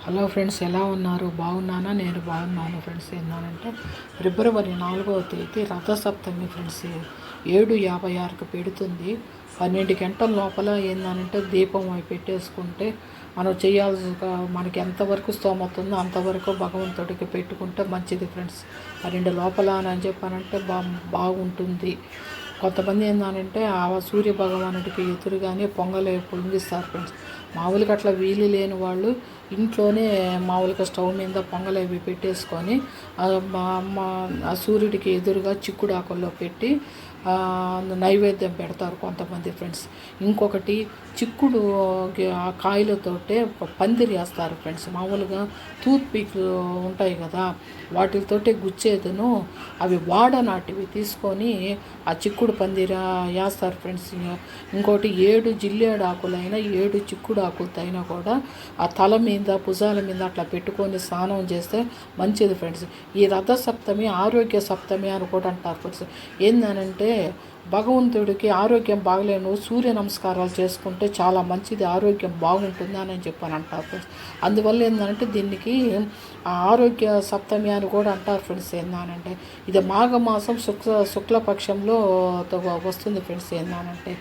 Hello friends, ఎలా ఉన్నారు? బాగున్నానా? నేను బాగున్నాను ఫ్రెండ్స్. ఏంటంటే ఫిబ్రవరి 4వ తేదీ రథసప్తమి ఫ్రెండ్స్. 7:56కి పెడుతుంది. 12 గంటల లోపల ఏంటంటే దీపం అవి పెట్టేసుకుంటే మనం చేయాల్సిన మనకి ఎంతవరకు స్తోమత ఉందో అంతవరకు భగవంతుడికి పెట్టుకుంటే మంచిది ఫ్రెండ్స్. 12 లోపల అని చెప్పానంటే బాగుంటుంది. కొంతమంది ఏంటంటే ఆ సూర్య భగవానుడికి ఎదురుగానే పొంగిస్తారు ఫ్రెండ్స్. మామూలుగా అట్లా వీలు లేని వాళ్ళు ఇంట్లోనే మామూలుగా స్టవ్ మీద పొంగల్ అవి పెట్టేసుకొని ఆ సూర్యుడికి ఎదురుగా చిక్కుడు ఆకుల్లో పెట్టి నైవేద్యం పెడతారు కొంతమంది ఫ్రెండ్స్. ఇంకొకటి చిక్కుడు ఆ కాయలతోటే పందిరి వేస్తారు ఫ్రెండ్స్. మామూలుగా టూత్ పిక్లు ఉంటాయి కదా, వాటితోటే గుచ్చేదును అవి వాడనాటివి తీసుకొని ఆ చిక్కుడు పందిరి వేస్తారు ఫ్రెండ్స్. ఇంకోటి 7 జిల్లేడు ఆకులైనా 7 చిక్కుడు ఆకులతో అయినా కూడా ఆ తల మీద భుజాల మీద అట్లా పెట్టుకొని స్నానం చేస్తే మంచిది ఫ్రెండ్స్. ఈ రథసప్తమి ఆరోగ్య సప్తమి అని కూడా అంటారు ఫ్రెండ్స్. ఏందనంటే భగవంతుడికి ఆరోగ్యం బాగలేను సూర్య నమస్కారాలు చేసుకుంటే చాలా మంచిది, ఆరోగ్యం బాగుంటుంది అని చెప్పని అంటారు ఫ్రెండ్స్. అందువల్ల ఏంటంటే దీనికి ఆరోగ్య సప్తమి అని కూడా అంటారు ఫ్రెండ్స్. ఏందనంటే ఇది మాఘమాసం శుక్లపక్షంలో వస్తుంది ఫ్రెండ్స్. ఏందనంటే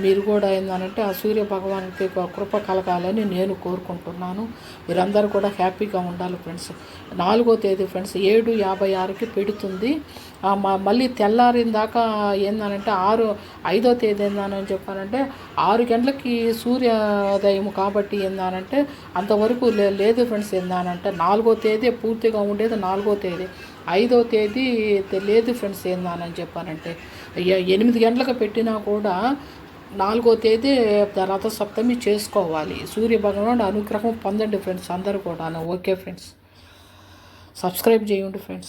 మీరు కూడా ఏందనంటే ఆ సూర్య భగవానికి కృప కలగాలని నేను కోరుకుంటున్నాను. మీరందరూ కూడా హ్యాపీగా ఉండాలి ఫ్రెండ్స్. 4వ తేదీ ఫ్రెండ్స్ 7:56కి పెడుతుంది. మళ్ళీ తెల్లారిన దాకా ఏందనంటే 5వ తేదీ ఏందని చెప్పానంటే 6 గంటలకి సూర్యోదయం కాబట్టి ఏందనంటే అంతవరకు లేదు ఫ్రెండ్స్. ఏందనంటే 4వ తేదీ పూర్తిగా ఉండేది 4వ తేదీ. 5వ తేదీ లేదు ఫ్రెండ్స్. ఏందని చెప్పానంటే 8 గంటలకు పెట్టినా కూడా 4వ తేదీ రథసప్తమి చేసుకోవాలి. సూర్య భగవానుడు అనుగ్రహం పొందండి ఫ్రెండ్స్ అందరూ కూడా. ఓకే ఫ్రెండ్స్, సబ్స్క్రైబ్ చేయండి ఫ్రెండ్స్.